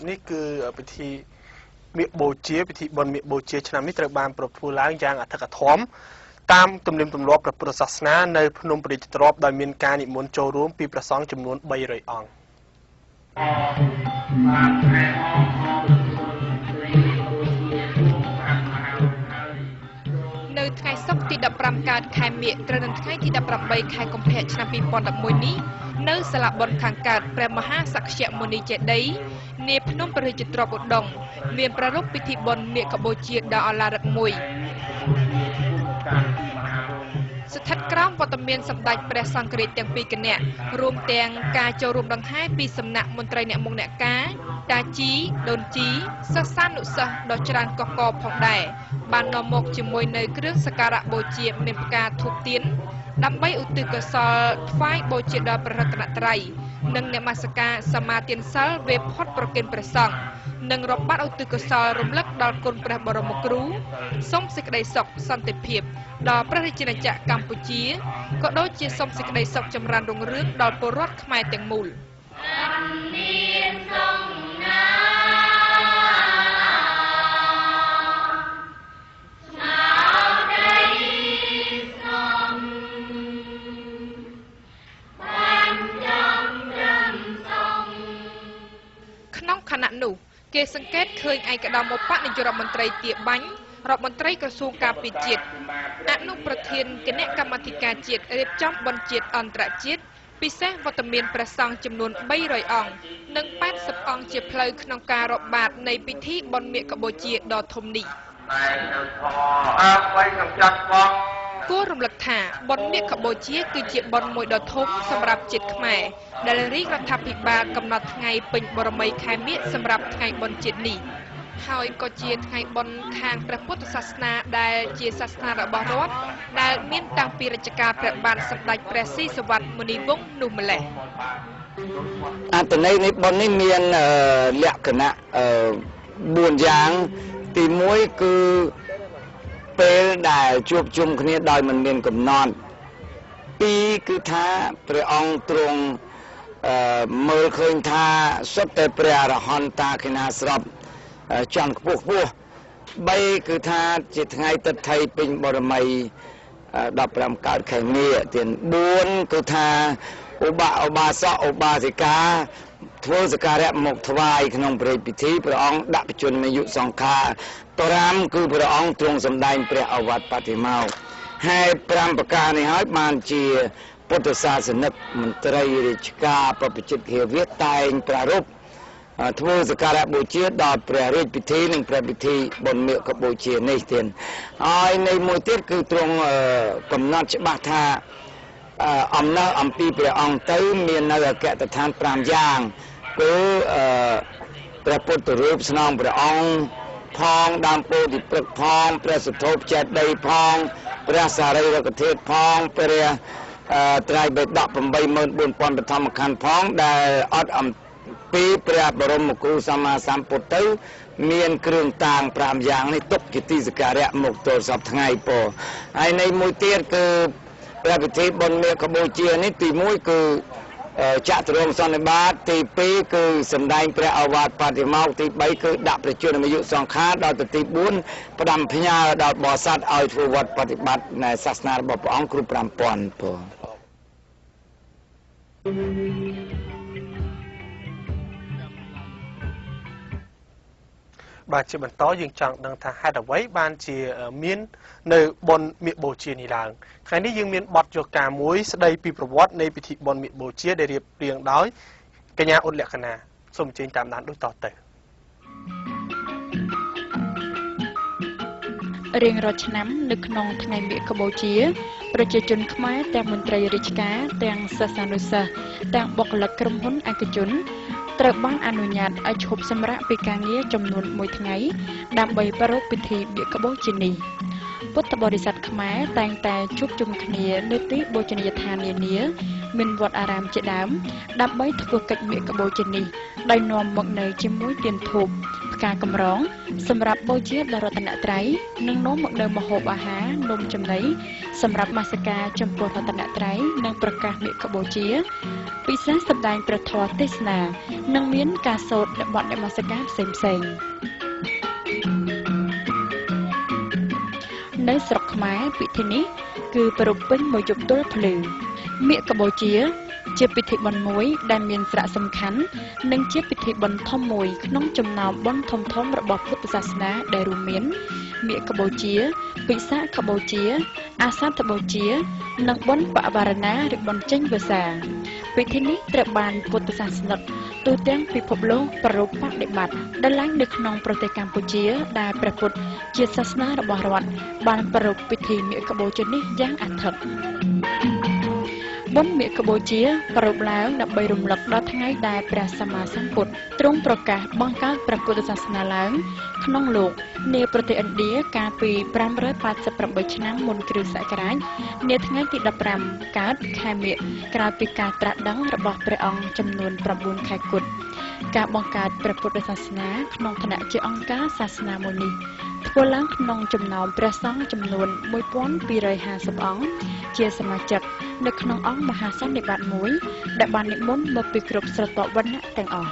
នេះគឺពិធីមៀកបូជាពិធីបុណ្យមៀកបូជាឆ្នាំនេះត្រូវបានប្រពៃឡើងយ៉ាងអធិកអធមតាមទំនៀមទម្លាប់ព្រះពុទ្ធសាសនានៅភ្នំព្រះរាជទ្រព្យដោយមានការនិមន្តចូលរួមពីព្រះសង្ឃចំនួន300អង្គនៅថ្ងៃសុក្រទី15កើតខែមិញត្រូវនឹងថ្ងៃទី18ខែកុម្ភៈឆ្នាំ2011នេះនៅសាលាបុណ្យខាងកើតព្រះមហាសក្យមុនីចេតិយនាភ្នំព្រះរាជទ្រព្យឧដុង្គមានប្រារព្ធពិធីបុណ្យមៀកបូជាដ៏ឱឡារិកមួយស្ថិតក្រោមវត្តមានសម្ដេចព្រះសង្ឃរាជទាំងពីរគណៈរួមទាំងការចូលរួមដង្ហែពីសំណាក់មន្ត្រីអ្នកមុខអ្នកការតាជីដូនជីសិស្សានុសិស្សដ៏ច្រើនកកកផងដែរបាននាំមកជាមួយនៅគ្រឿងសក្ការៈបូជាមានផ្កាធូបទៀនដើម្បីឧទ្ទិសកុសលថ្វាយបូជាដល់ព្រះរតនត្រ័យនិងនមស្ការសមាទានសិលវេផុតប្រគិនព្រះសង្ឃនិងរាប់បាត់ឧទ្ទិសកុសលរំលឹកដល់គុណព្រះបរមគ្រូសូមសេចក្តីសុខសន្តិភាពដល់ព្រះរាជាណាចក្រកម្ពុជាក៏ដូចជាសូមសេចក្តីសុខចម្រើនរុងរឿងដល់ពលរដ្ឋខ្មែរទាំងមូលក្នុងខណៈនោះគេសង្កេតឃើញឯកឧត្តមឧបនាយករដ្ឋមន្ត្រីទាបាញ់រដ្ឋមន្ត្រីក្រសួងការពារជាតិអនុប្រធានគណៈកម្មាធិការជាតិរៀបចំបុណ្យជាតិអន្តរជាតិពិសេសវត្តមានព្រះសង្ឃចំនួន300អង្គនិង80អង្គជាផ្លូវក្នុងការរាប់បាតនៃពិធីបុណ្យមៀកបូជាដ៏ធំនេះគួររំលឹកថាបុណ្យមៀកបូជាគឺជាបុណ្យមួយដ៏ធំសម្រាប់ជាតិខ្មែរដែលរាជរដ្ឋាភិបាលកំណត់ថ្ងៃពេញបរមីខែមិញសម្រាប់ថ្ងៃបុណ្យជាតិនេះហើយក៏ជាថ្ងៃបុណ្យខាងព្រះពុទ្ធសាសនាដែលជាសាសនារបស់រដ្ឋដែលមានតាំងពីរជ្ជកាលព្រះបាទសម្ដេចព្រះស៊ីសុវត្ថិមុនីវង្សនោះម្ល៉េះអត្ថន័យនៃបុណ្យនេះមានលក្ខណៈ4យ៉ាងទី1គឺពេលដែលជួបជុំគ្នាដោយមិនមានកំណត់2គឺថាព្រះអង្គទ្រង់មើលឃើញថាសុទ្ធតែព្រះអរហន្តតាគិណាស្រាប់ចង់ខ្ពស់ខ្ពស់3គឺថាជាថ្ងៃទិដ្ឋិពេញបរមី15កើតខែមិញទៀត4គឺថាឧបាសកឧបាសិកាធ្វើសក្ការៈមកថ្វាយក្នុងព្រះរាជពិធីព្រះអង្គដាក់បច្ចុប្បន្នយុសង្ខា5គឺព្រះអង្គទ្រង់សម្ដែងព្រះអវត្តបតិមោក្ខហើយ5ប្រការនេះហើយបានជាពុទ្ធសាសនិកមន្ត្រីរាជការប្រពន្ធភាវៈតែងប្រារព្ធធ្វើសក្ការៈបូជាដល់ព្រះរាជពិធីនិងព្រះពិធីបុណ្យមៀកបូជានេះទៀតហើយនៃមួយទៀតគឺទ្រង់កំណត់ច្បាស់ថាអំណោយអំពីព្រះអង្គទៅមាននៅអគ្គដ្ឋាន5យ៉ាងគឺព្រះពុទ្ធរូបស្នងព្រះអង្គផងដើមពោធិព្រឹក្សផងព្រះសទ្ធោបចេតិយផងព្រះសារីរិកធាតុផងព្រះត្រៃបិដក 84000 បឋមក្ខន្ធផងដែលអត់អំពីព្រះបរមគ្រូសម្មាសម្ពុទ្ធទៅមានគ្រឿងតាង5យ៉ាងនេះទុកជាទីសក្ការៈមកទល់សពថ្ងៃពោហើយនៃមួយទៀតគឺព្រះពិធីបុណ្យមៀកបូជានេះទី1គឺចតុរង្គសន្និបាតទី2គឺសម្ដែងព្រះអវត្តបតិមោក្ខទី3គឺដាក់ប្រជជនមយុសង្ខារដល់ទៅទី4ផ្ដាំផ្ញើដល់បរិស័ទឲ្យធ្វើវត្តបប្រតិបត្តិនៃសាសនារបស់ព្រះអង្គគ្រប់5000ពោបាទជាបន្តយើងចង់ដឹងថាហេតុអ្វីបានជាមាននៅបុណ្យមៀកបូជានេះឡើងថ្ងៃនេះយើងមានបទយកការមួយស្ដីពីប្រវត្តិនៃពិធីបុណ្យមៀកបូជាដែលរៀបរៀងដោយកញ្ញាអ៊ុតលក្ខណាសូមអញ្ជើញតាមដានដូចតទៅរៀងរាល់ឆ្នាំនៅក្នុងថ្ងៃមៀកបូជាប្រជាជនខ្មែរទាំងមន្ត្រីរាជការទាំងសិស្សានុសិស្សទាំងបុគ្គលិកក្រុមហ៊ុនឯកជនត្រូវបានអនុញ្ញាតឲ្យឈប់សម្រាកពីការងារចំនួន1ថ្ងៃដើម្បីប្រារព្ធពិធីមៀកបូជានេះពុទ្ធបរិស័ទខ្មែរតែងតែជួបជុំគ្នានៅទីបូជនីយដ្ឋាននានា មានវត្តអារាមជាដើមដើម្បីធ្វើកិច្ចមគ្គបូជានេះដោយនាំមកនៅជាមួយទៀនធូបផ្កាកម្រងសម្រាប់បូជាដល់រតនត្រ័យនិងនាំមកនៅម្ហូបអាហារនំចំណីសម្រាប់នមស្ការចំពោះរតនត្រ័យនិងប្រកាសមគ្គបូជាពិសេសសម្ដែងព្រះធម៌ទេសនានិងមានការសូត្របទនមស្ការផ្សេងៗនៅស្រុកខ្មែរពិធីនេះគឺប្រពៃមួយយប់ទល់ភ្លឺមគ្គបូជាពិធីបុណ្យមួយដែលមានសារៈសំខាន់និងជាពិធីបុណ្យធំមួយក្នុងចំណោមបុណ្យធំៗរបស់ពុទ្ធសាសនាដែលរួមមានមគ្គបូជាវិសាខបូជាអាសត្តបូជានិងបុណ្យបវារណាឬបុណ្យចេញវស្សាពិធីនេះត្រូវបានពុទ្ធសាសនិកទូទាំងពិភពលោកប្រារព្ធបដិបត្តិដែលឡើងនៅក្នុងប្រទេសកម្ពុជាដែលព្រះពុទ្ធជាសាសនារបស់រដ្ឋបានប្រារព្ធពិធីមគ្គបូជានេះយ៉ាងអធិកបុណ្យមគ្គបូជាប្រារព្ធឡើងដើម្បីរំលឹកដល់ថ្ងៃដែលព្រះសម្មាសម្ពុទ្ធទ្រង់ប្រកាសបង្កើតព្រះពុទ្ធសាសនាឡើងក្នុងលោកនាប្រទេសឥណ្ឌាកាលពី588ឆ្នាំមុនគ្រិស្តសករាជនាថ្ងៃទី15កើតខែមិញក្រោយពីការត្រាស់ដឹងរបស់ព្រះអង្គចំនួន9ខែគត់ការបង្កើតព្រះពុទ្ធសាសនាក្នុងឋានៈជាអង្គការសាសនាមួយនេះធ្វើឡើងក្នុងចំណោមព្រះសង្ឃចំនួន1250អង្គជាសមាជិកនៅក្នុងអង្គមហាសន្និបាតមួយដែលបាននិមន្តមកពីគ្រប់ស្រទាប់វណ្ណៈទាំងអស់